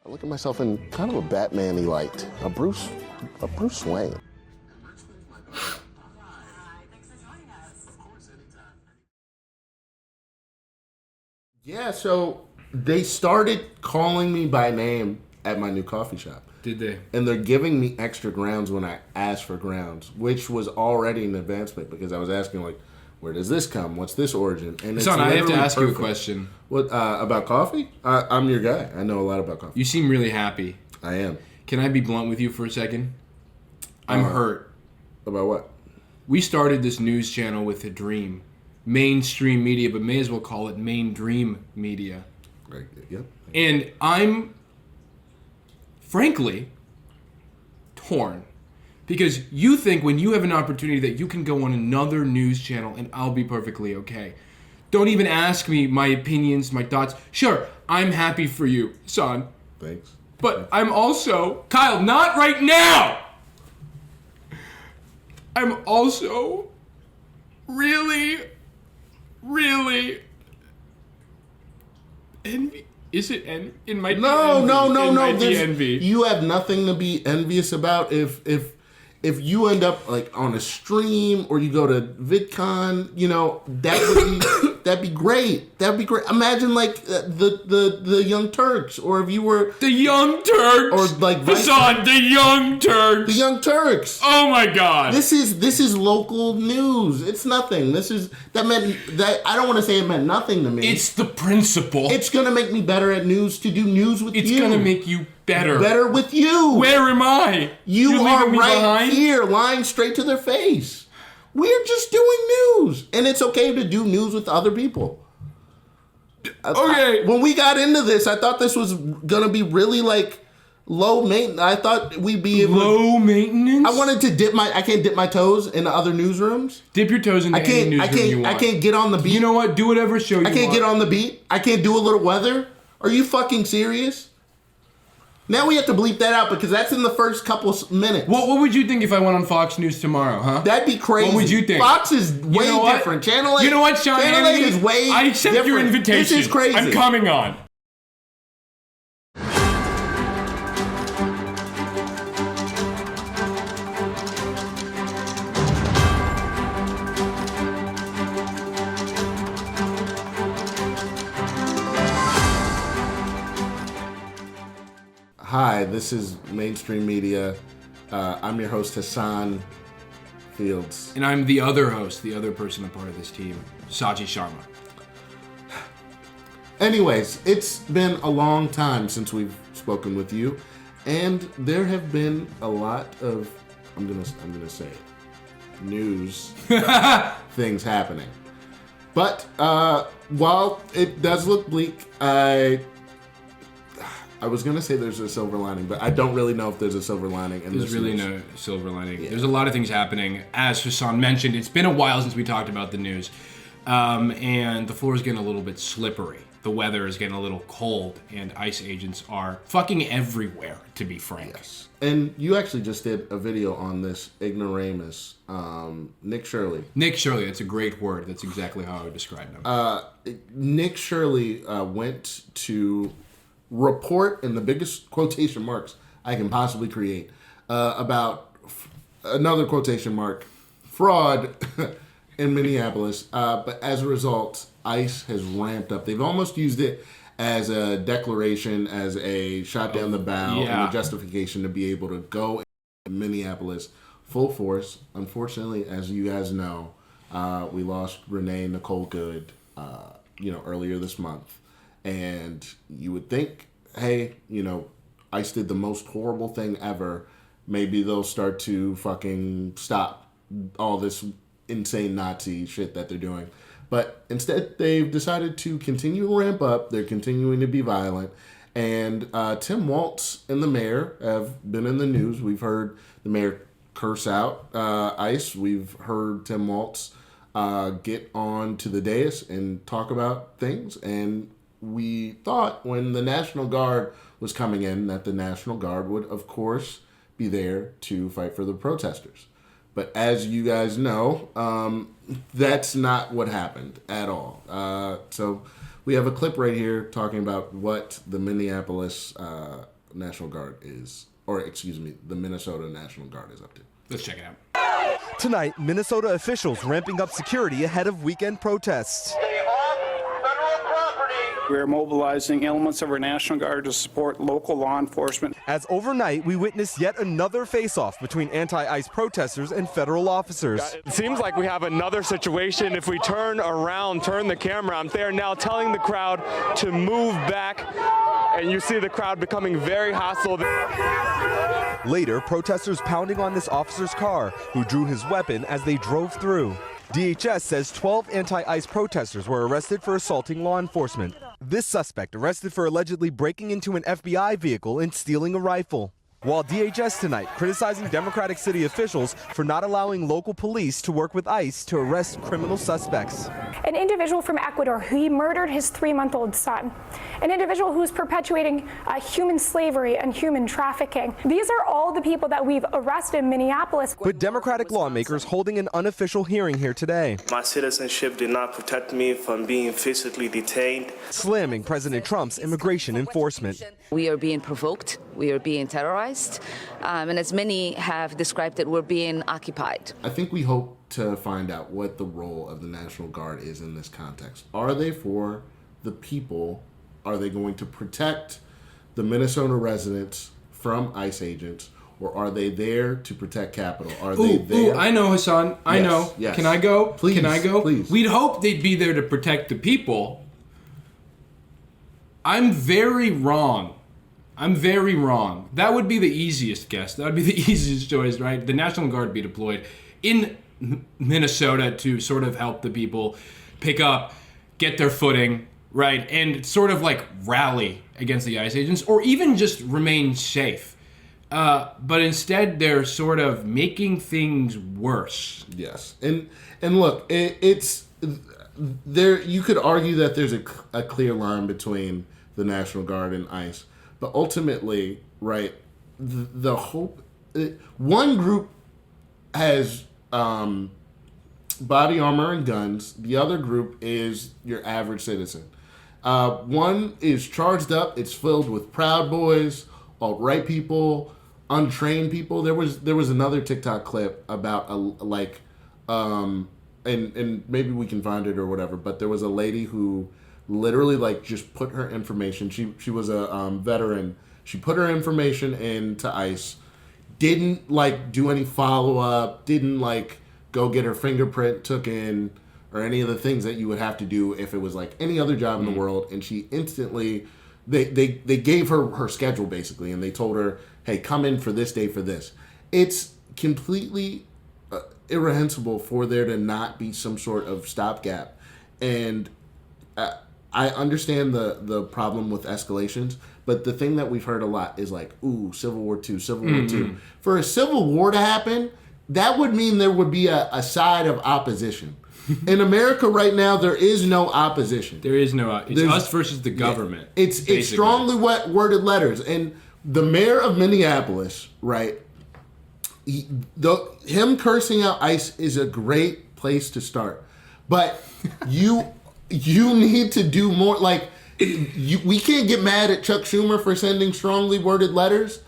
I look at myself in kind of a Batman-y light, a Bruce Wayne. Yeah, so they started calling me by name at my new coffee shop. Did they? And they're giving me extra grounds when I ask for grounds, which was already an advancement because I was asking, like, where does this come? What's this origin? And it's Son, I have to ask perfect. you a question. What, about coffee? I'm your guy. I know a lot about coffee. You seem really happy. I am. Can I be blunt with you for a second? I'm hurt. About what? We started this news channel with a dream. Mainstream media, but may as well call it main dream media. Right. Yep. And I'm, frankly, torn. Because you think when you have an opportunity that you can go on another news channel and I'll be perfectly okay. Don't even ask me my opinions, my thoughts. Sure, I'm happy for you, son. Thanks. But I'm also, Kyle, not right now! I'm also really envy. Is it envy? It might be No. envy. You have nothing to be envious about if you end up like on a stream or you go to VidCon, that'd be great. That'd be great. Imagine like the Young Turks, or if you were The Young Turks, or like Hassan, the Young Turks, the Young Turks. Oh my God! This is local news. It's nothing. That I don't want to say it meant nothing to me. It's the principle. It's gonna make me better at news to do news with you. It's gonna make you better. Better with you. Where am I? You are leaving me right behind? here, lying straight to their face. We're just doing news, and it's okay to do news with other people. Okay. When we got into this, I thought this was gonna be really like low maintenance. I thought we'd be able Low maintenance. I wanted to I can't dip my toes in the other newsrooms. Dip your toes into any newsroom you want. I can't get on the beat. You know what? Do whatever show you want. I can't get on the beat. I can't do a little weather. Are you fucking serious? Now we have to bleep that out because that's in the first couple minutes. What would you think if I went on Fox News tomorrow, huh? That'd be crazy. What would you think? Fox is way different. Channel 8. You know what, Sean? Channel 8 is way I accept different. your invitation. This is crazy. I'm coming on. Hi, this is Mainstream Media. I'm your host, Hassan Fields. And I'm the other host, the other person a part of this team, Saji Sharma. Anyways, it's been a long time since we've spoken with you, and there have been a lot of, I'm gonna say it, news things happening. But while it does look bleak, I was going to say there's a silver lining, but I don't really know if there's a silver lining in this. There's really no silver lining. Yeah. There's a lot of things happening. As Hassan mentioned, it's been a while since we talked about the news. And the floor is getting a little bit slippery. The weather is getting a little cold, and ICE agents are fucking everywhere, to be frank. Yes. And you actually just did a video on this ignoramus, Nick Shirley. Nick Shirley, that's a great word. That's exactly how I would describe him. Nick Shirley went to report, in the biggest quotation marks I can possibly create, about another quotation mark, fraud in Minneapolis. But as a result, ICE has ramped up. They've almost used it as a declaration, as a shot down the bow, and a justification to be able to go in Minneapolis full force. Unfortunately, as you guys know, we lost Renee Nicole Good, earlier this month. And you would think, hey, ICE did the most horrible thing ever. Maybe they'll start to fucking stop all this insane Nazi shit that they're doing. But instead, they've decided to continue to ramp up. They're continuing to be violent. And Tim Walz and the mayor have been in the news. We've heard the mayor curse out ICE. We've heard Tim Walz get on to the dais and talk about things. And we thought when the National Guard was coming in that the National Guard would, of course, be there to fight for the protesters. But as you guys know, that's not what happened at all. So we have a clip right here talking about what the Minneapolis National Guard is, or excuse me, the Minnesota National Guard is up to. Let's check it out. Tonight, Minnesota officials ramping up security ahead of weekend protests. We are mobilizing elements of our National Guard to support local law enforcement. As overnight, we witnessed yet another face-off between anti-ICE protesters and federal officers. It seems like we have another situation. If we turn the camera, they are now telling the crowd to move back, and you see the crowd becoming very hostile. Later, protesters pounding on this officer's car, who drew his weapon as they drove through. DHS says 12 anti-ICE protesters were arrested for assaulting law enforcement. This suspect arrested for allegedly breaking into an FBI vehicle and stealing a rifle. While DHS tonight criticizing Democratic city officials for not allowing local police to work with ICE to arrest criminal suspects. An individual from Ecuador who he murdered his 3-month-old son. An individual who's perpetuating human slavery and human trafficking. These are all the people that we've arrested in Minneapolis. But Democratic lawmakers holding an unofficial hearing here today. My citizenship did not protect me from being physically detained. Slamming President Trump's immigration enforcement. We are being provoked. We are being terrorized. And as many have described it, we're being occupied. I think we hope to find out what the role of the National Guard is in this context. Are they for the people? Are they going to protect the Minnesota residents from ICE agents? Or are they there to protect Capitol? Are they there? I know, Hassan. I know. Yes. Can I go? Please. Can I go? Please. We'd hope they'd be there to protect the people. I'm very wrong. That would be the easiest guess. That would be the easiest choice, right? The National Guard be deployed in Minnesota to sort of help the people pick up, get their footing, right? And sort of like rally against the ICE agents or even just remain safe. But instead, they're sort of making things worse. Yes. And look, it's there. You could argue that there's a clear line between the National Guard and ICE. But ultimately, right, the hope... one group has body armor and guns. The other group is your average citizen. One is charged up. It's filled with Proud Boys, alt-right people, untrained people. There was another TikTok clip about and maybe we can find it or whatever, but there was a lady who literally just put her information. She was a veteran. She put her information into ICE. Didn't do any follow up. Didn't go get her fingerprint taken or any of the things that you would have to do if it was any other job in the world. And she instantly they gave her schedule basically, and they told her, hey, come in for this day for this. It's completely irreprehensible for there to not be some sort of stopgap. And I understand the problem with escalations, but the thing that we've heard a lot is Civil War II, Civil War II. For a civil war to happen, that would mean there would be a side of opposition. In America right now, there is no opposition. There is no. It's us versus the government. Yeah, it's strongly worded letters, and the mayor of Minneapolis, right? Him cursing out ICE is a great place to start, but you need to do more. We can't get mad at Chuck Schumer for sending strongly worded letters.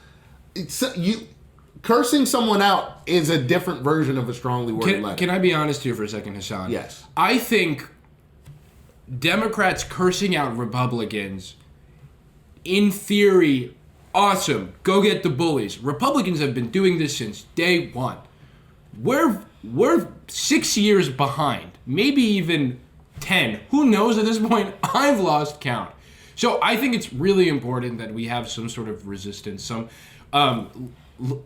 Cursing someone out is a different version of a strongly worded letter. Can I be honest here for a second, Hassan? Yes. I think Democrats cursing out Republicans, in theory, awesome. Go get the bullies. Republicans have been doing this since day one. We're 6 years behind, maybe even 10. Who knows at this point? I've lost count. So I think it's really important that we have some sort of resistance, some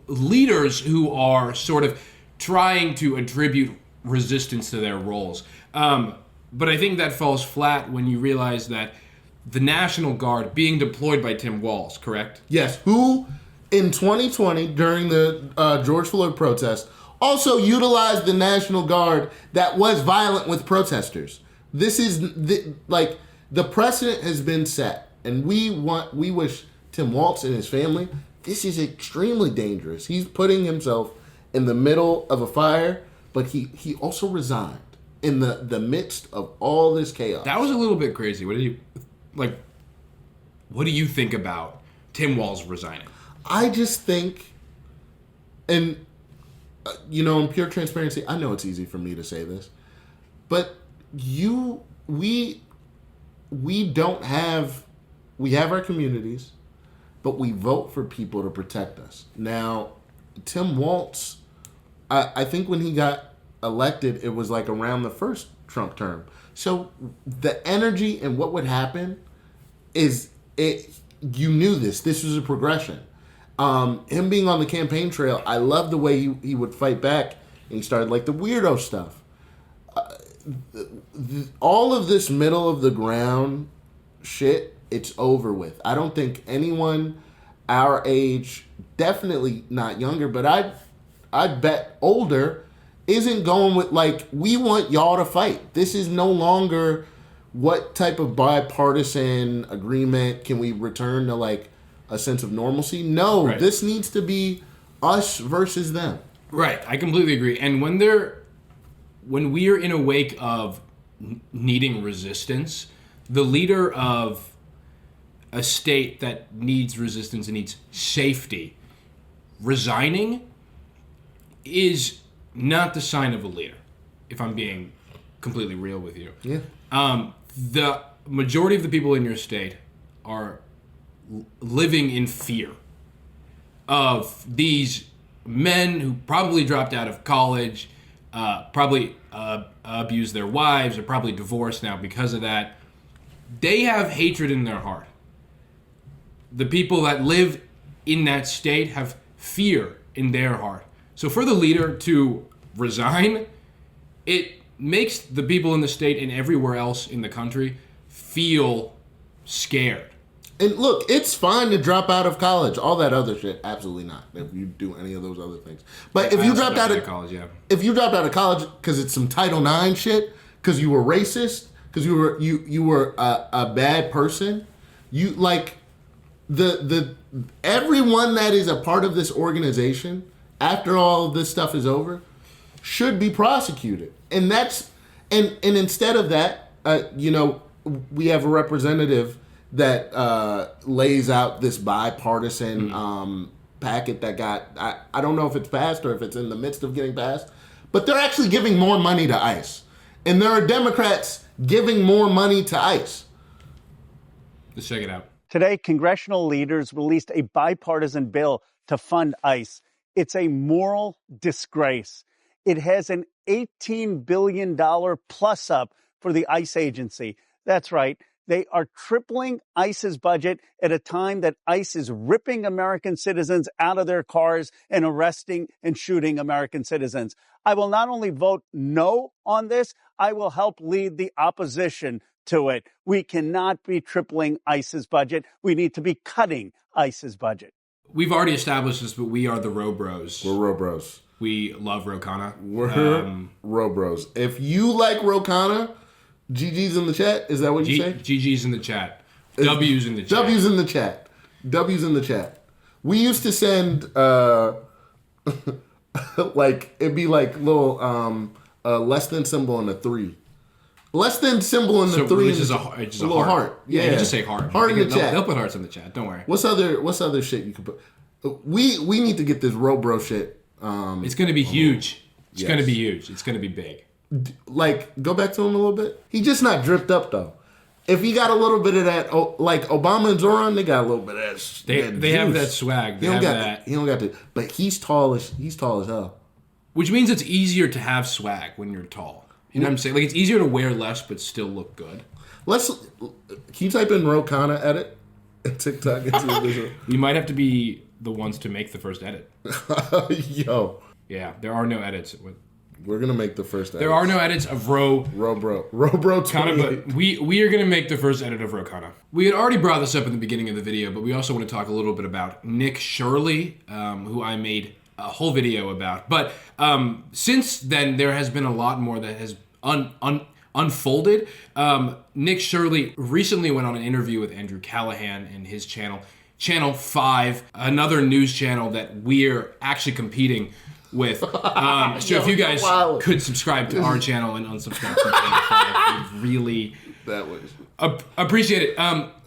leaders who are sort of trying to attribute resistance to their roles. But I think that falls flat when you realize that the National Guard being deployed by Tim Walz, correct? Yes, who in 2020 during the George Floyd protest also utilized the National Guard that was violent with protesters. This is the precedent has been set, and we wish Tim Walz and his family. This is extremely dangerous. He's putting himself in the middle of a fire, but he also resigned in the midst of all this chaos. That was a little bit crazy. What do you think about Tim Walz resigning. I just think, and in pure transparency, I know it's easy for me to say this, but we have our communities, but we vote for people to protect us. Now, Tim Walz, I think when he got elected, it was like around the first Trump term. So the energy and what would happen is you knew this. This was a progression. Him being on the campaign trail, I love the way he would fight back, and he started like the weirdo stuff. All of this middle of the ground shit, it's over with. I don't think anyone our age, definitely not younger, but I bet older, isn't going with like, we want y'all to fight. This is no longer what type of bipartisan agreement can we return to like a sense of normalcy. No, right. This needs to be us versus them. Right, I completely agree. And when we're in a wake of needing resistance, the leader of a state that needs resistance and needs safety resigning is not the sign of a leader, if I'm being completely real with you. Yeah. The majority of the people in your state are living in fear of these men who probably dropped out of college, probably abused their wives, are probably divorced now because of that. They have hatred in their heart. The people that live in that state have fear in their heart. So for the leader to resign, it makes the people in the state and everywhere else in the country feel scared. And look, it's fine to drop out of college. All that other shit, absolutely not. If you do any of those other things, but if you dropped out of college, if you dropped out of college because it's some Title IX shit, because you were racist, because you were a bad person, you like the everyone that is a part of this organization after all of this stuff is over should be prosecuted, and that's and instead of that, we have a representative that lays out this bipartisan packet that got, I don't know if it's passed or if it's in the midst of getting passed, but they're actually giving more money to ICE. And there are Democrats giving more money to ICE. Let's check it out. Today, congressional leaders released a bipartisan bill to fund ICE. It's a moral disgrace. It has an $18 billion plus up for the ICE agency. That's right. They are tripling ICE's budget at a time that ICE is ripping American citizens out of their cars and arresting and shooting American citizens. I will not only vote no on this, I will help lead the opposition to it. We cannot be tripling ICE's budget. We need to be cutting ICE's budget. We've already established this, but we are the Row Bros. We're Row Bros. We love Row Kana. We're Row Bros. If you like Row Kana, GG's in the chat. Is that what you say? GG's in the chat. W's in the chat. W's in the chat. W's in the chat. We used to send like it'd be like little less than symbol and a 3. Less than symbol in the 3 is a little heart. Yeah, you just say heart. Heart in the chat. They'll put hearts in the chat. Don't worry. What's other shit you could put? We need to get this Row Bro shit. It's gonna be huge. It's gonna be huge. It's gonna be big. Like, go back to him a little bit. He just not dripped up though. If he got a little bit of that, like Obama and Zoran, they got a little bit of that. They have that swag. They have that. He don't got to. But he's tall as hell. Which means it's easier to have swag when you're tall. You know what I'm saying? Like, it's easier to wear less but still look good. Can you type in Row Kana edit and TikTok into the visual? We might have to be the ones to make the first edit. Yo. Yeah, there are no edits. We're gonna make the first edit. There are no edits of Row Bro Kana, but we are gonna make the first edit of Row Kana. We had already brought this up in the beginning of the video, but we also want to talk a little bit about Nick Shirley, who I made a whole video about. But since then, there has been a lot more that has unfolded. Nick Shirley recently went on an interview with Andrew Callaghan in his channel, Channel 5, another news channel that we're actually competing with. So if you guys could subscribe to our channel and unsubscribe from Channel 5, we'd really appreciate it.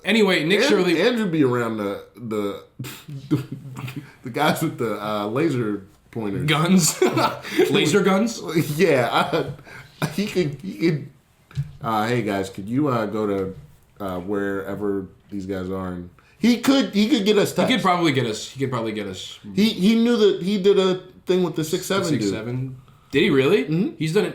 Anyway, Nick Shirley... Andrew be around the guys with the laser pointers. Guns? Laser guns? Yeah. He could... hey, guys, could you go to wherever these guys are? And he could get us touched. He could probably get us. He knew that he did a thing with the 6'7" dude. 6'7"? Did he really? Mm-hmm. He's done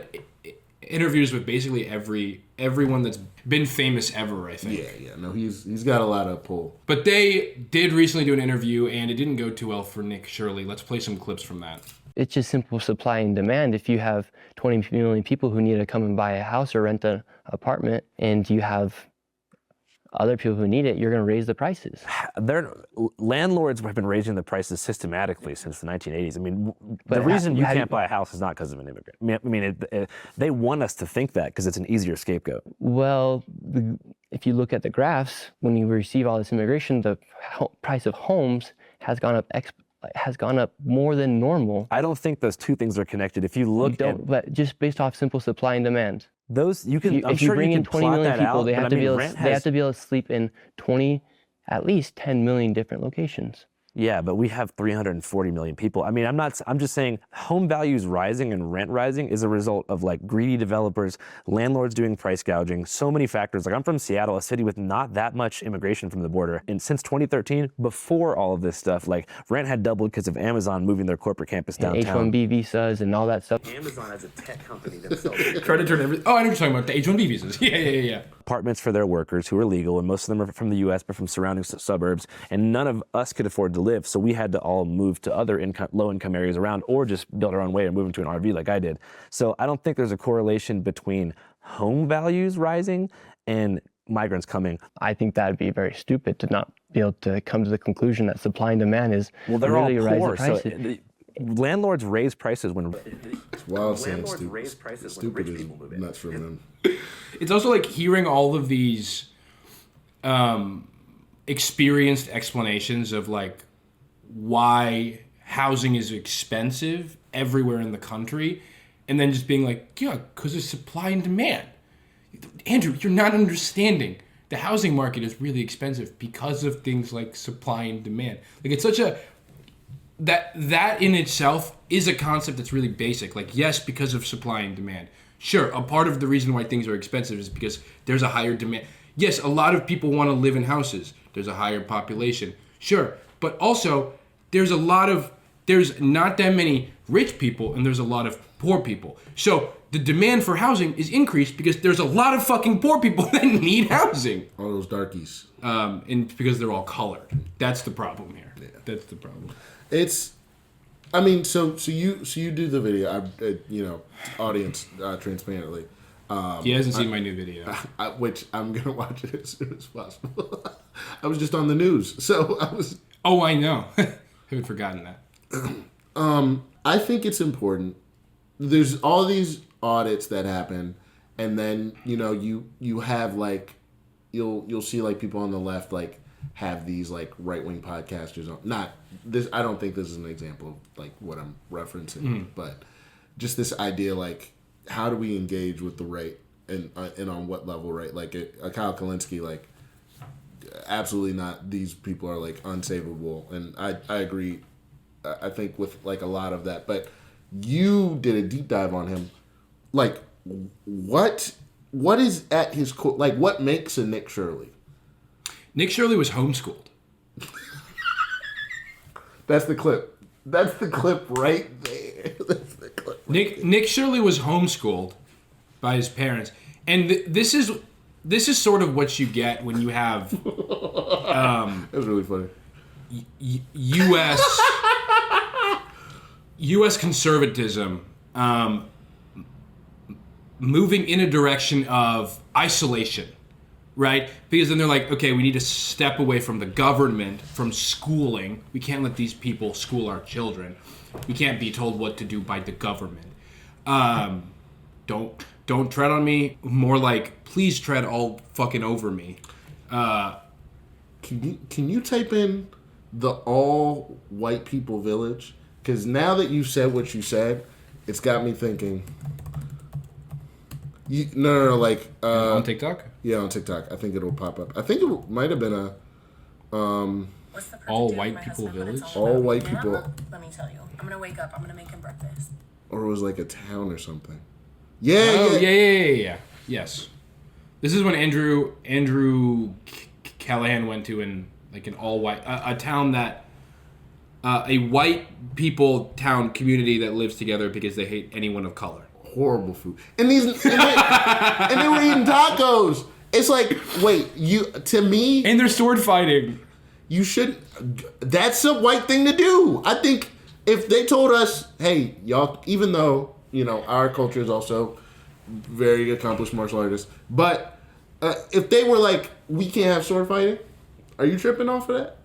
interviews with basically everyone that's been famous ever, I think. Yeah. No, he's got a lot of pull. But they did recently do an interview, and it didn't go too well for Nick Shirley. Let's play some clips from that. It's just simple supply and demand. If you have 20 million people who need to come and buy a house or rent an apartment, and you have other people who need it, you're going to raise the prices. Landlords have been raising the prices systematically since the 1980s. I mean, the reason you can't buy a house is not because of an immigrant. I mean, they want us to think that because it's an easier scapegoat. Well, if you look at the graphs, when you receive all this immigration, the price of homes has gone up more than normal. I don't think those two things are connected. If you look but just based off simple supply and demand. Those you can. If you bring in 20 million people, they have to be able to sleep in at least 10 million different locations. Yeah, but we have 340 million people. I mean, I'm just saying home values rising and rent rising is a result of like greedy developers, landlords doing price gouging, so many factors. Like I'm from Seattle, a city with not that much immigration from the border. And since 2013, before all of this stuff, like rent had doubled because of Amazon moving their corporate campus downtown. And H-1B visas and all that stuff. Amazon as a tech company themselves. Try to turn everything. Oh, I know what you're talking about, the H-1B visas. Yeah. Apartments for their workers who are legal, and most of them are from the U.S. but from surrounding suburbs, and none of us could afford to live, so we had to all move to other low-income areas around, or just build our own way and move into an RV like I did. So I don't think there's a correlation between home values rising and migrants coming. I think that would be very stupid to not be able to come to the conclusion that supply and demand is they're really all poor, rising prices. So landlords raise prices when it's wild saying stupid is nuts from them. It's also like hearing all of these experienced explanations of like why housing is expensive everywhere in the country, and then just being like, yeah, because of supply and demand. Andrew, you're not understanding. The housing market is really expensive because of things like supply and demand. Like it's such a that in itself is a concept that's really basic. Like, yes, because of supply and demand. Sure, a part of the reason why things are expensive is because there's a higher demand. Yes, a lot of people want to live in houses. There's a higher population. Sure, but also there's not that many rich people and there's a lot of poor people. So the demand for housing is increased because there's a lot of fucking poor people that need housing. All those darkies. And because they're all colored. That's the problem here. Yeah. That's the problem. So you do the video, audience transparently. He hasn't seen my new video, which I'm gonna watch it as soon as possible. I was just on the news, so I was. Oh, I know. Haven't forgotten that. I think it's important. There's all these audits that happen, and then you have like you'll see like people on the left like have these like right-wing podcasters on. Not this. I don't think this is an example of like what I'm referencing, but just this idea like how do we engage with the right and on what level, right? Like Kyle Kalinske, like absolutely not. These people are like unsavable, and I agree. I think with like a lot of that, but you did a deep dive on him. Like what is at his core? Like what makes a Nick Shirley? Nick Shirley was homeschooled. That's the clip. That's the clip right there. That's the clip. Right Nick Shirley was homeschooled by his parents, and this is sort of what you get when you have. That was really funny. U.S. conservatism moving in a direction of isolation. Right? Because then they're like, okay, we need to step away from the government, from schooling. We can't let these people school our children. We can't be told what to do by the government. Don't tread on me. More like, please tread all fucking over me. Can you type in the all white people village? Because now that you said what you said, it's got me thinking. No, like on TikTok. Yeah, on TikTok. I think it'll pop up. I think it might have been a all white people village. All white people. Let me tell you. I'm gonna wake up. I'm gonna make him breakfast. Or it was like a town or something. Yeah. Yes. This is when Andrew Callaghan went to an all white a town that a white people town community that lives together because they hate anyone of color. Horrible food. And they were eating tacos. It's like, wait, to me, and they're sword fighting. You should. That's a white thing to do. I think if they told us, hey, y'all, even though our culture is also very accomplished martial artists, but if they were like, we can't have sword fighting, are you tripping off of that?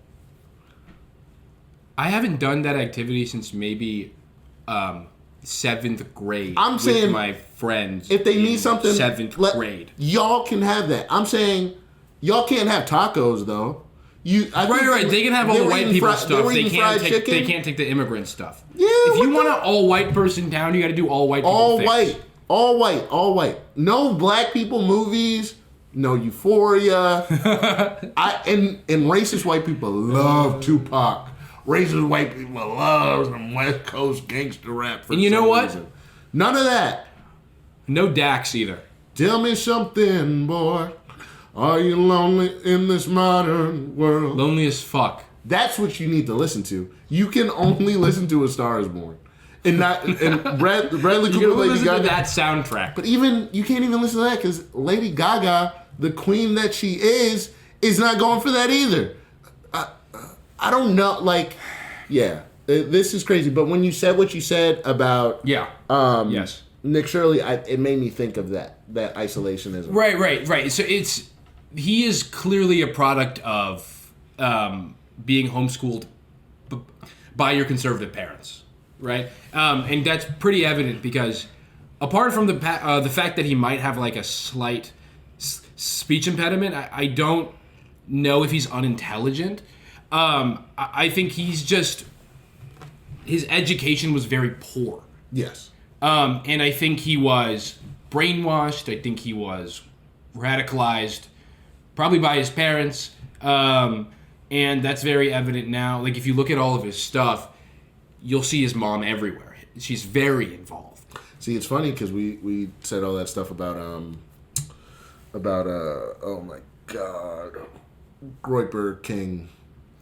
I haven't done that activity since maybe 7th grade. I'm saying with my friends. If they need something, 7th grade, y'all can have that. I'm saying y'all can't have tacos though. Right. They can have all the white people stuff. They can't take the immigrant stuff. Yeah. If you want an all white person down, you got to do all white. All white. No black people movies. No Euphoria. And racist white people love Tupac. Racist white people love some West Coast gangster rap. And you know what? Reason. None of that. No Dax either. Tell me something, boy. Are you lonely in this modern world? Lonely as fuck. That's what you need to listen to. You can only listen to A Star Is Born, and Bradley Cooper, Lady Gaga. To that soundtrack. But even you can't even listen to that because Lady Gaga, the queen that she is not going for that either. I don't know. Like, yeah, this is crazy. But when you said what you said about yes, Nick Shirley, it made me think of that isolationism. Right. So he is clearly a product of being homeschooled by your conservative parents, right? And that's pretty evident because apart from the fact that he might have like a slight speech impediment, I don't know if he's unintelligent. I think he's just his education was very poor. Yes. And I think he was brainwashed. I think he was radicalized, probably by his parents. And that's very evident now. Like, if you look at all of his stuff, you'll see his mom everywhere. She's very involved. See, it's funny because we said all that stuff about oh my God, Groyper King.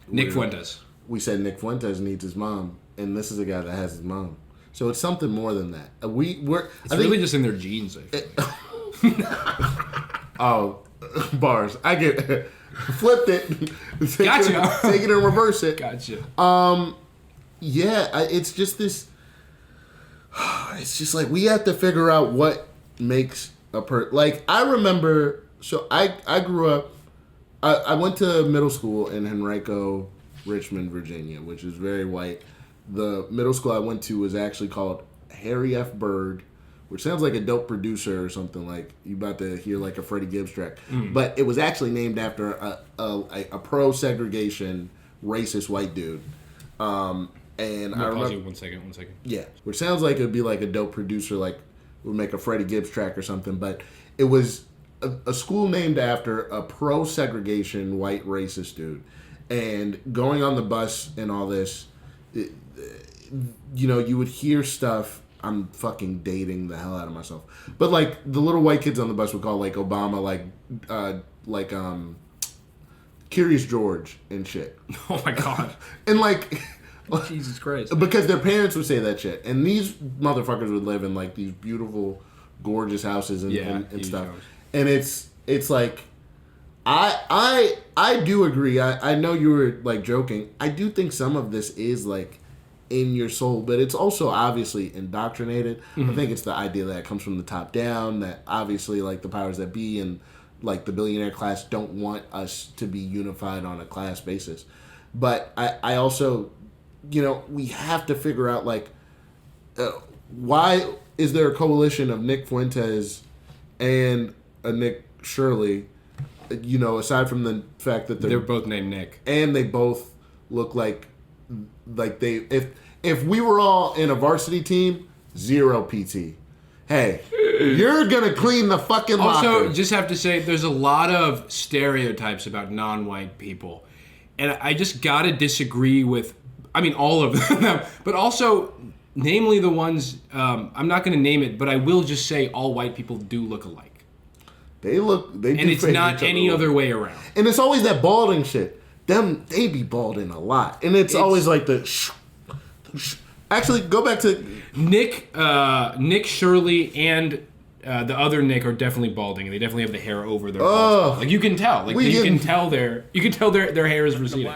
Nick Fuentes. We said Nick Fuentes needs his mom, and this is a guy that has his mom. So it's something more than that. It's really just in their genes, I think. Oh, bars. I get flipped it. Gotcha. Take it and reverse it. Gotcha. Yeah, it's just this. It's just like we have to figure out what makes a like I remember. So I grew up. I went to middle school in Henrico, Richmond, Virginia, which is very white. The middle school I went to was actually called Harry F. Bird, which sounds like a dope producer or something. Like you about to hear like a Freddie Gibbs track. But it was actually named after a pro-segregation, racist white dude. And I remember. One second. Yeah, which sounds like it'd be like a dope producer, like would make a Freddie Gibbs track or something. But it was a school named after a pro-segregation white racist dude. And going on the bus and all this, you would hear stuff. I'm fucking dating the hell out of myself. But like the little white kids on the bus would call like Obama like Curious George and shit. Oh my God. And like Jesus Christ. Because their parents would say that shit. And these motherfuckers would live in like these beautiful, gorgeous houses and stuff. House. And it's like I do agree. I know you were like joking. I do think some of this is like in your soul, but it's also obviously indoctrinated. I think it's the idea that it comes from the top down, that obviously like the powers that be and like the billionaire class don't want us to be unified on a class basis. But I also, we have to figure out like why is there a coalition of Nick Fuentes and a Nick Shirley, aside from the fact that they're both named Nick. And they both look like they if we were all in a varsity team, 0 PT. hey, you're going to clean the fucking locker. Also, just have to say, there's a lot of stereotypes about non-white people. And I just got to disagree with, all of them, but also, namely the ones, I'm not going to name it, but I will just say all white people do look alike. They do. And it's not any other way around. And it's always that balding shit. They be balding a lot. And it's always like the Actually, go back to Nick Shirley and the other Nick are definitely balding. They definitely have the hair over their balls. Like you can tell. Like you can tell their hair is receding.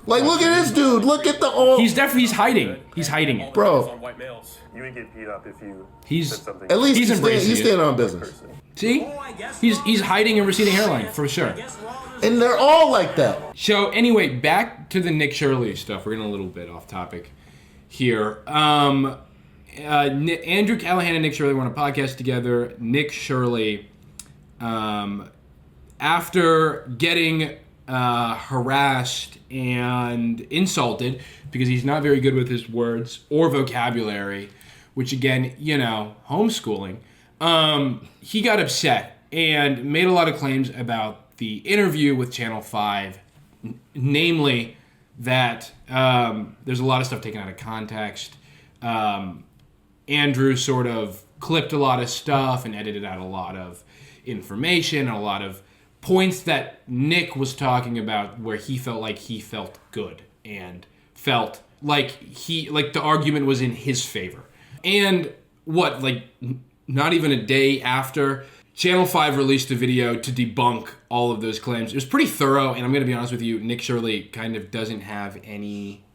Like look at this dude. Look at the old. He's hiding. He's hiding it, bro. You would get beat up if you he's said something. At least he's standing on business. See, he's hiding a receding hairline for sure. And they're all like that. So anyway, back to the Nick Shirley stuff. We're getting a little bit off topic here. Andrew Callaghan and Nick Shirley were on a podcast together. Nick Shirley, after getting harassed and insulted because he's not very good with his words or vocabulary, which again, homeschooling, he got upset and made a lot of claims about the interview with Channel 5, namely that there's a lot of stuff taken out of context. Andrew sort of clipped a lot of stuff and edited out a lot of information, a lot of points that Nick was talking about where he felt like he felt good and felt like the argument was in his favor. And not even a day after, Channel 5 released a video to debunk all of those claims. It was pretty thorough, and I'm going to be honest with you, Nick Shirley kind of doesn't have any...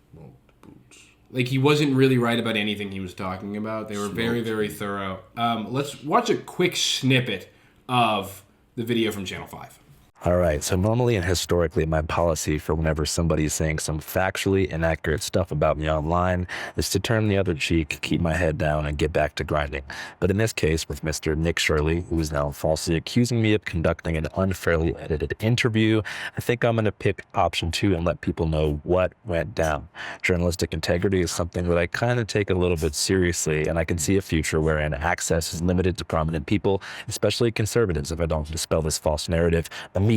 he wasn't really right about anything he was talking about. They were very, very thorough. Let's watch a quick snippet of the video from Channel 5. All right, so normally and historically, my policy for whenever somebody's saying some factually inaccurate stuff about me online is to turn the other cheek, keep my head down, and get back to grinding. But in this case, with Mr. Nick Shirley, who is now falsely accusing me of conducting an unfairly edited interview, I think I'm going to pick option 2 and let people know what went down. Journalistic integrity is something that I kind of take a little bit seriously, and I can see a future wherein access is limited to prominent people, especially conservatives, if I don't dispel this false narrative immediately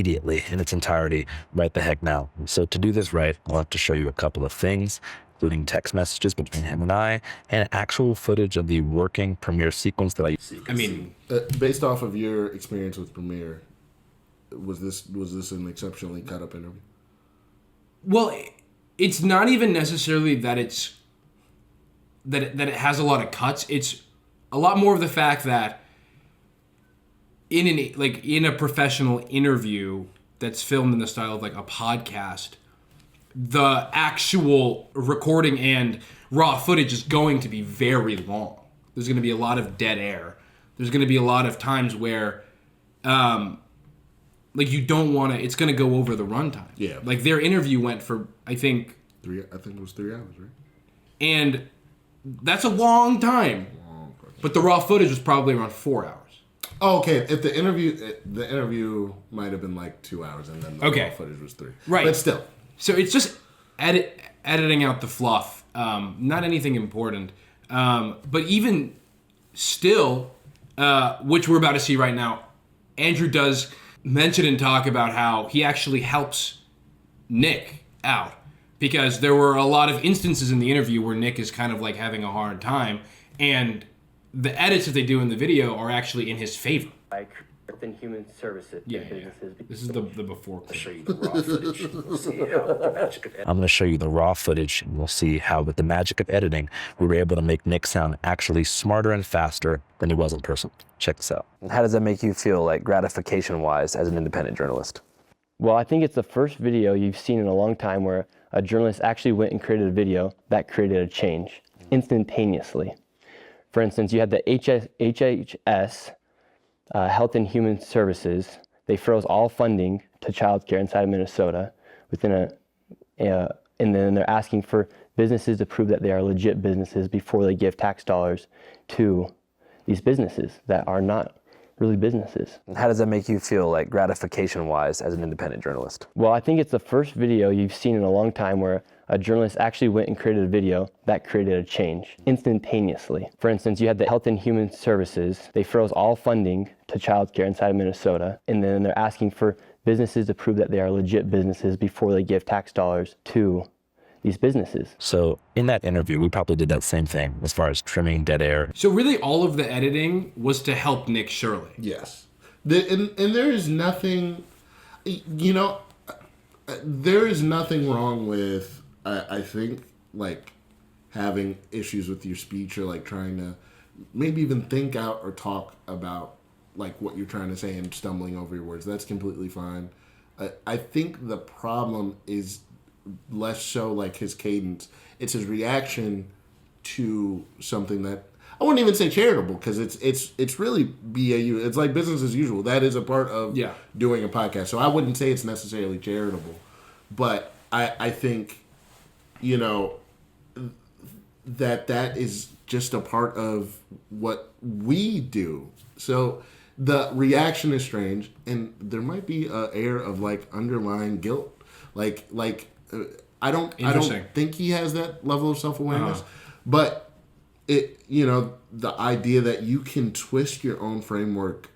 in its entirety right the heck now. So to do this right, I'll have to show you a couple of things, including text messages between him and I, and actual footage of the working Premiere sequence that I based off of your experience with Premiere, was this an exceptionally cut up interview? Well, it's not even necessarily that it has a lot of cuts. It's a lot more of the fact that in a professional interview that's filmed in the style of a podcast, the actual recording and raw footage is going to be very long. There's going to be a lot of dead air. There's going to be a lot of times where you don't want to, it's going to go over the runtime. Yeah. Their interview went for, I think it was 3 hours, right? And that's a long time. But the raw footage was probably around 4 hours. Oh, okay. If the interview might have been 2 hours, and then the raw footage was 3. Right. But still. So it's just editing out the fluff. Not anything important. But even still, which we're about to see right now, Andrew does mention and talk about how he actually helps Nick out. Because there were a lot of instances in the interview where Nick is kind of having a hard time, and the edits that they do in the video are actually in his favor. Within human services. This is the before. I'm going to show you the raw footage, and we'll see how with the magic of editing, we were able to make Nick sound actually smarter and faster than he was in person. Check this out. How does that make you feel, gratification-wise, as an independent journalist? Well, I think it's the first video you've seen in a long time where a journalist actually went and created a video that created a change instantaneously. For instance, you had the HHS, Health and Human Services. They froze all funding to childcare inside of Minnesota and then they're asking for businesses to prove that they are legit businesses before they give tax dollars to these businesses that are not really businesses. How does that make you feel, like gratification-wise, as an independent journalist? Well, I think it's the first video you've seen in a long time where a journalist actually went and created a video that created a change instantaneously. For instance, you had the Health and Human Services. They froze all funding to childcare inside of Minnesota, and then they're asking for businesses to prove that they are legit businesses before they give tax dollars to these businesses. So in that interview, we probably did that same thing as far as trimming dead air. So really all of the editing was to help Nick Shirley. Yes. And there is nothing, there is nothing wrong with, I think, like, having issues with your speech or, like, trying to maybe even think out or talk about, like, what you're trying to say and stumbling over your words. That's completely fine. I think the problem is less so like his cadence. It's his reaction to something that I wouldn't even say charitable, because it's really BAU. It's like business as usual. That is a part of doing a podcast. So I wouldn't say it's necessarily charitable, but I think that is just a part of what we do. So the reaction is strange, and there might be an air of like underlying guilt. I don't think he has that level of self-awareness, but the idea that you can twist your own framework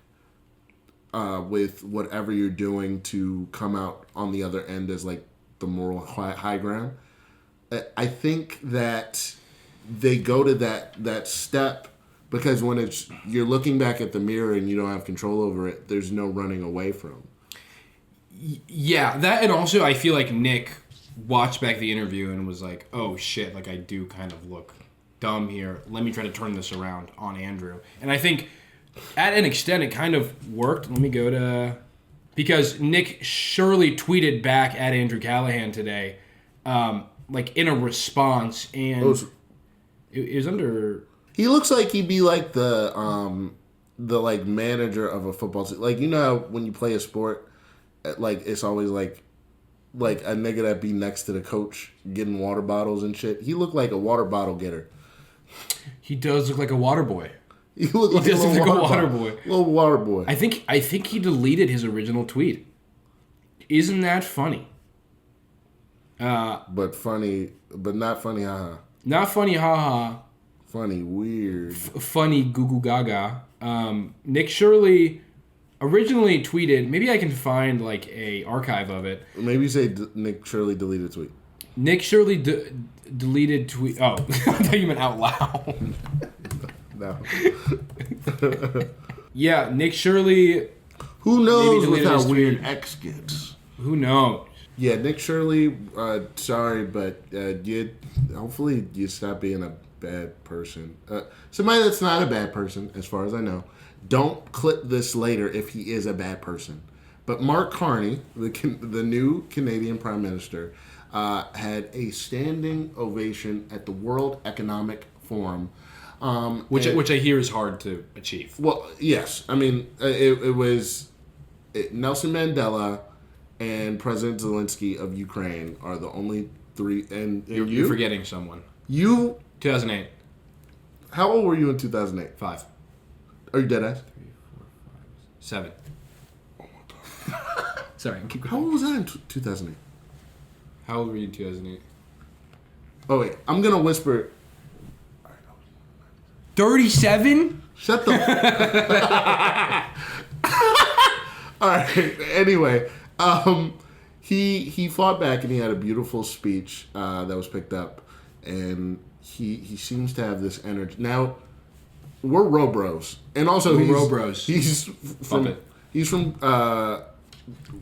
with whatever you're doing to come out on the other end as like the moral high ground. I think that they go to that step because when you're looking back at the mirror and you don't have control over it, there's no running away from. Yeah, that, and also I feel like Nick watched back the interview and was like, oh shit, like I do kind of look dumb here. Let me try to turn this around on Andrew. And I think at an extent it kind of worked. Let me go to... Because Nick Shirley tweeted back at Andrew Callaghan today, like in a response, and it was under... He looks like he'd be like the like manager of a football team. Like, how when you play a sport, like it's always like a nigga that be next to the coach getting water bottles and shit. He looked like a water bottle getter. He does look like a water boy. He does look like a water boy. Little water boy. I think he deleted his original tweet. Isn't that funny? But funny, but not funny, haha. Not funny, haha. Funny, weird. Funny, goo goo gaga. Nick Shirley originally tweeted, maybe I can find like a archive of it. Maybe say Nick Shirley deleted tweet. Nick Shirley deleted tweet. Oh, I thought you meant out loud. No. Yeah, Nick Shirley. Who knows with how weird X gets? Who knows? Yeah, Nick Shirley, sorry, but hopefully you stop being a bad person. Somebody that's not a bad person, as far as I know. Don't clip this later if he is a bad person. But Mark Carney, the new Canadian Prime Minister, had a standing ovation at the World Economic Forum. Which I hear is hard to achieve. Well, yes. I mean, it was Nelson Mandela and President Zelensky of Ukraine are the only three. And you're forgetting someone. 2008. How old were you in 2008? 5. Are you dead ass? 3, 4, 5, 7. Oh my god. Sorry, keep going. How old was I in 2008? How old were you in 2008? Oh wait, I'm gonna whisper. 37? Shut the. All right. Anyway, he fought back and he had a beautiful speech that was picked up, and he seems to have this energy. Now, we're Robros, and also He's from.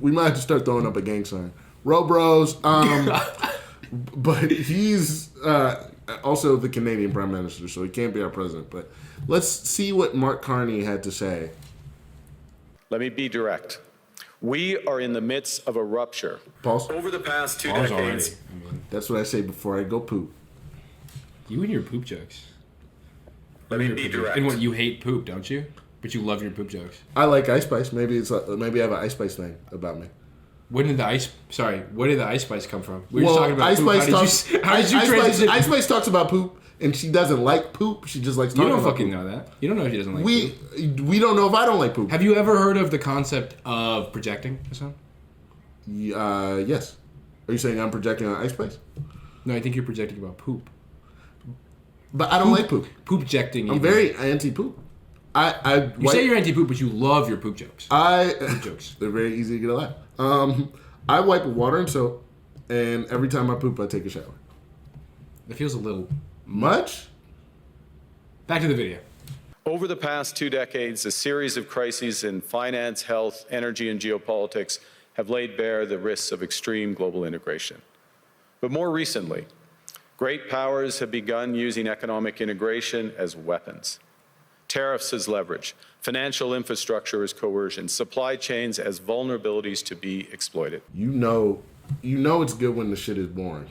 We might have to start throwing up a gang sign. Robros. But he's also the Canadian Prime Minister, so he can't be our president. But let's see what Mark Carney had to say. Let me be direct. We are in the midst of a rupture. Pause. Over the past 2 decades. That's what I say before I go poop. You and your poop jokes. Let me be direct. And what, you hate poop, don't you? But you love your poop jokes. I like Ice Spice. Maybe I have an Ice Spice thing about me. Where did the Ice Spice come from? We were well, just talking about Ice poop. Spice Ice Spice talks about poop and she doesn't like poop. She just likes You talking don't about fucking poop. know that. You don't know if she doesn't like poop. We don't know if I don't like poop. Have you ever heard of the concept of projecting, Hassan? Yes. Are you saying I'm projecting on Ice Spice? No, I think you're projecting about poop. But I don't like poop. Poop-jecting. I'm very anti-poop. You say you're anti-poop, but you love your poop jokes. Poop jokes. They're very easy to get a laugh. I wipe with water and soap, and every time I poop, I take a shower. It feels a little much. Back to the video. Over the past 2 decades, a series of crises in finance, health, energy, and geopolitics have laid bare the risks of extreme global integration. But more recently, great powers have begun using economic integration as weapons. Tariffs as leverage, financial infrastructure as coercion, supply chains as vulnerabilities to be exploited. You know it's good when the shit is boring.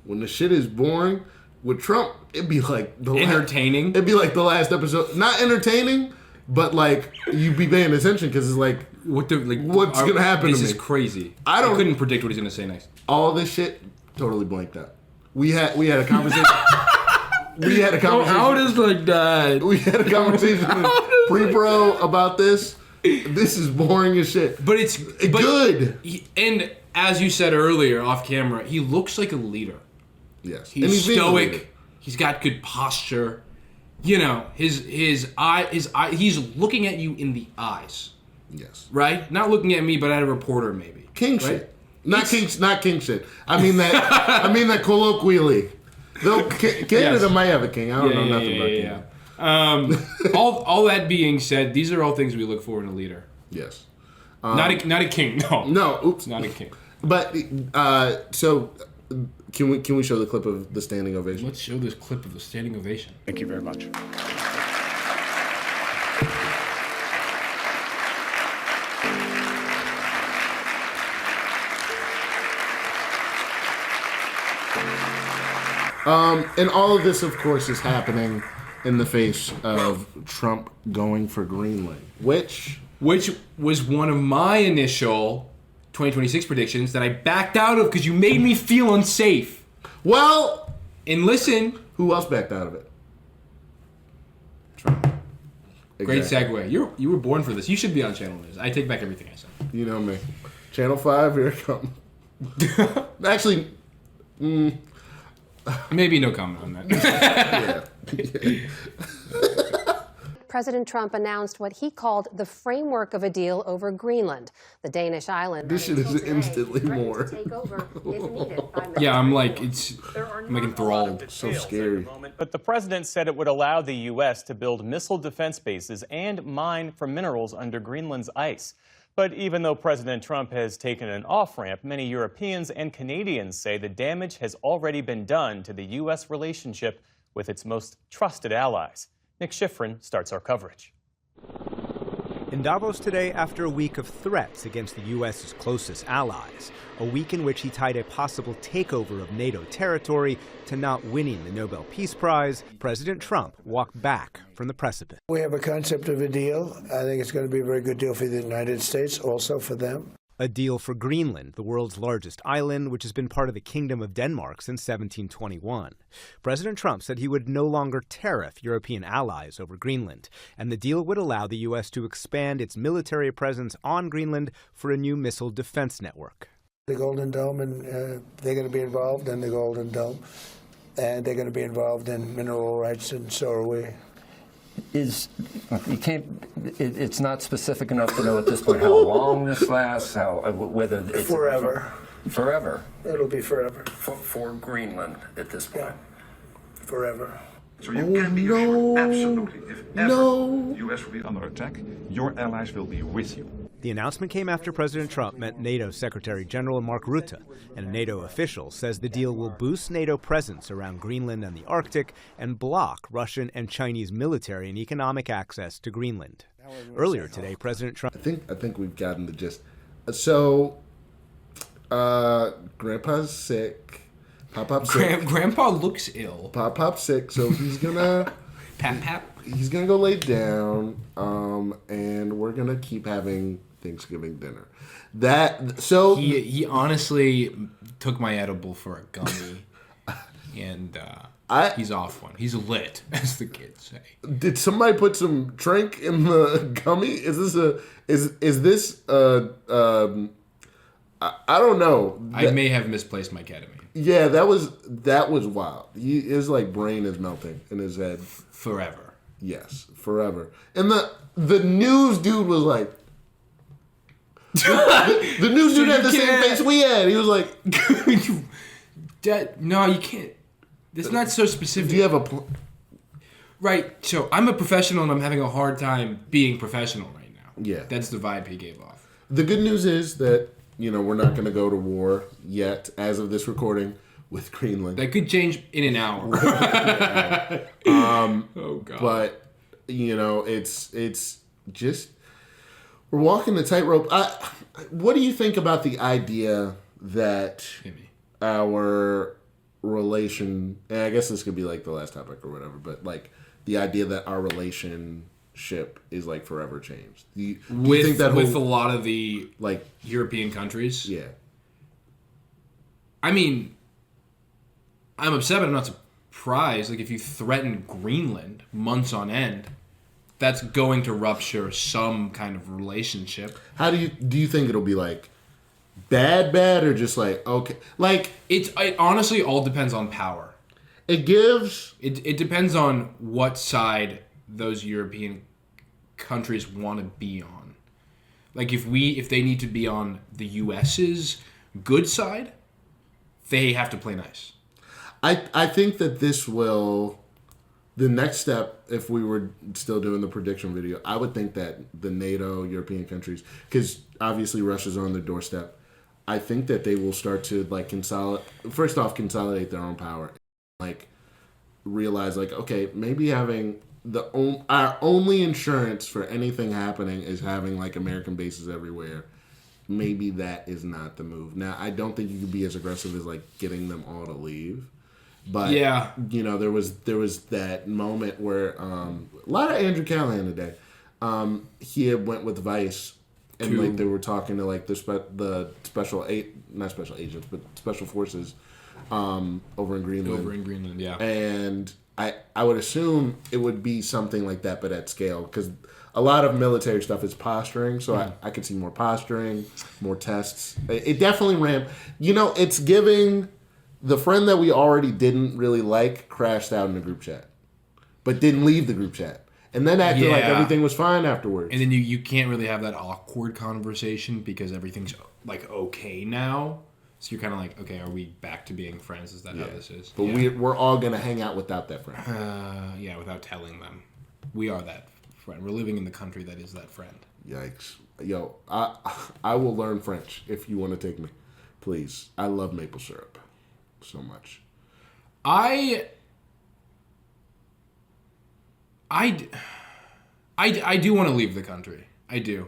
When the shit is boring, with Trump, it'd be like entertaining. It'd be like the last episode. Not entertaining, but like you'd be paying attention because it's like, what's gonna happen to me? This is crazy. I couldn't predict what he's gonna say next. All this shit totally blanked out. We had a conversation. How does like that? We had a conversation pre-pro about this. This is boring as shit. But it's good. And as you said earlier off camera, he looks like a leader. Yes. He's stoic. He's got good posture. You know, his eye, he's looking at you in the eyes. Yes. Right? Not looking at me, but at a reporter maybe. King shit. Not king shit. I mean that colloquially. Though Canada might have a king. I don't know nothing about king. All that being said, these are all things we look for in a leader. Yes. Not a king. No. No. Oops. Not a king. But so can we show the clip of the standing ovation? Let's show this clip of the standing ovation. Thank you very much. And all of this, of course, is happening in the face of Trump going for Greenland, which was one of my initial 2026 predictions that I backed out of because you made me feel unsafe. Well, and listen, who else backed out of it? Trump. Exactly. Great segue. You were born for this. You should be on Channel News. I take back everything I said. You know me. Channel 5, here it comes. Actually, maybe no comment on that. President Trump announced what he called the framework of a deal over Greenland, the Danish island. This shit is instantly more. Yeah, I'm like enthralled. So scary. But the president said it would allow the U.S. to build missile defense bases and mine for minerals under Greenland's ice. But even though President Trump has taken an off-ramp, many Europeans and Canadians say the damage has already been done to the U.S. relationship with its most trusted allies. Nick Shirley starts our coverage. In Davos today, after a week of threats against the U.S.'s closest allies, a week in which he tied a possible takeover of NATO territory to not winning the Nobel Peace Prize, President Trump walked back from the precipice. We have a concept of a deal. I think it's going to be a very good deal for the United States, also for them. A deal for Greenland, the world's largest island, which has been part of the Kingdom of Denmark since 1721. President Trump said he would no longer tariff European allies over Greenland, and the deal would allow the U.S. to expand its military presence on Greenland for a new missile defense network. The Golden Dome, and they're going to be involved in the Golden Dome, and they're going to be involved in mineral rights, and so are we. It's not specific enough to know at this point how long this lasts, whether it's forever. Forever. It'll be forever. For Greenland at this point. Forever. So you can be assured, absolutely, if ever the U.S. will be under attack, your allies will be with you. The announcement came after President Trump met NATO Secretary General Mark Rutte, and a NATO official says the deal will boost NATO presence around Greenland and the Arctic and block Russian and Chinese military and economic access to Greenland. Earlier today, President Trump... I think we've gotten the gist. So, Grandpa's sick. Pop-Pop's sick. Grandpa looks ill. Pop-Pop's sick, so he's gonna... Pap. He's gonna go lay down, and we're gonna keep having Thanksgiving dinner. He honestly took my edible for a gummy. and he's off one. He's lit, as the kids say. Did somebody put some drink in the gummy? Is this I don't know. I may have misplaced my ketamine. Yeah, that was wild. His like brain is melting in his head forever. Yes, forever. And the news dude was like, the news dude had the same face we had. He was like, no, you can't. That's not so specific. Do you have a right? So I'm a professional, and I'm having a hard time being professional right now. Yeah, that's the vibe he gave off. The good news is that we're not going to go to war yet, as of this recording, with Greenland. That could change in an hour. Oh God! But it's just we're walking the tightrope. What do you think about the idea that our relation? And I guess this could be like the last topic or whatever, but like the idea that our relationship is like forever changed. Do you think that with a lot of the like European countries? Yeah. I mean, I'm upset, but I'm not surprised. Like if you threaten Greenland months on end, that's going to rupture some kind of relationship. How do you think it'll be like bad, or just like okay? Like it honestly all depends on power. It depends on what side those European countries want to be on. Like if they need to be on the US's good side, they have to play nice. I think that this will, the next step, if we were still doing the prediction video, I would think that the NATO European countries, because obviously Russia's on their doorstep, I think that they will start to like consolidate their own power, like realize like, okay, maybe having our only insurance for anything happening is having like American bases everywhere. Maybe that is not the move. Now, I don't think you could be as aggressive as like getting them all to leave. But yeah, there was that moment where a lot of Andrew Callaghan today. He had went with Vice, and like they were talking to like the special forces over in Greenland. Yeah. And I would assume it would be something like that, but at scale, because a lot of military stuff is posturing. So I could see more posturing, more tests. It definitely ramped. It's giving. The friend that we already didn't really like crashed out in the group chat, but didn't leave the group chat, and then acted like everything was fine afterwards. And then you can't really have that awkward conversation because everything's like okay now. So you're kind of like, okay, are we back to being friends? Is that how this is? But we're all gonna hang out without that friend. Without telling them, we are that friend. We're living in the country that is that friend. Yikes, yo! I will learn French if you want to take me, please. I love maple syrup so much. I do want to leave the country. I do.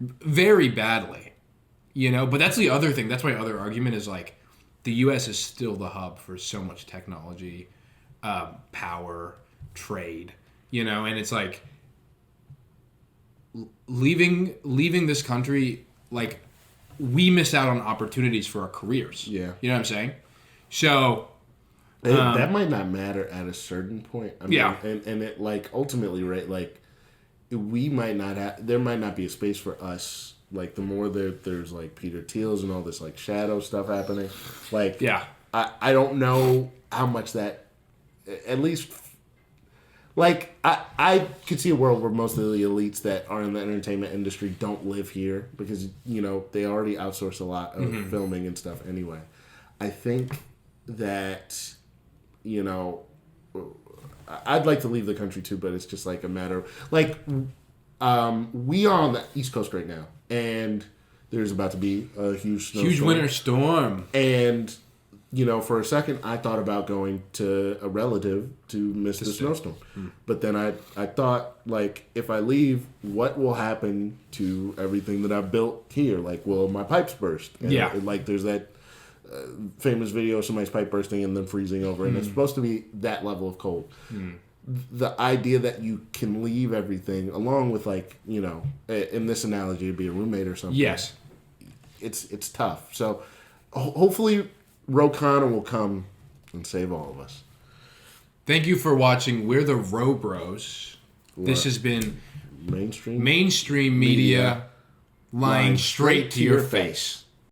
Very badly. But that's the other thing. That's my other argument is like the US is still the hub for so much technology, power, trade, and it's like leaving this country, like we miss out on opportunities for our careers. Yeah. You know what I'm saying? So that might not matter at a certain point. I mean, yeah. And it like ultimately, right? Like we might not have. There might not be a space for us. Like the more there's like Peter Thiel's and all this like shadow stuff happening. Like yeah. I don't know how much that. At least. Like I could see a world where most of the elites that are in the entertainment industry don't live here because they already outsource a lot of filming and stuff anyway. I think that, I'd like to leave the country too, but it's just like a matter of, like, we are on the East Coast right now, and there's about to be a huge snowstorm. Huge winter storm. And, for a second, I thought about going to a relative to miss the snowstorm. But then I thought, like, if I leave, what will happen to everything that I've built here? Like, will my pipes burst? And yeah. Like, there's that famous video of somebody's pipe bursting and then freezing over, and it's supposed to be that level of cold. The idea that you can leave everything, along with like in this analogy, it'd be a roommate or something. Yes, it's tough. So hopefully, Ro Khanna will come and save all of us. Thank you for watching. We're the Row Bros. This has been mainstream media lying straight to your face.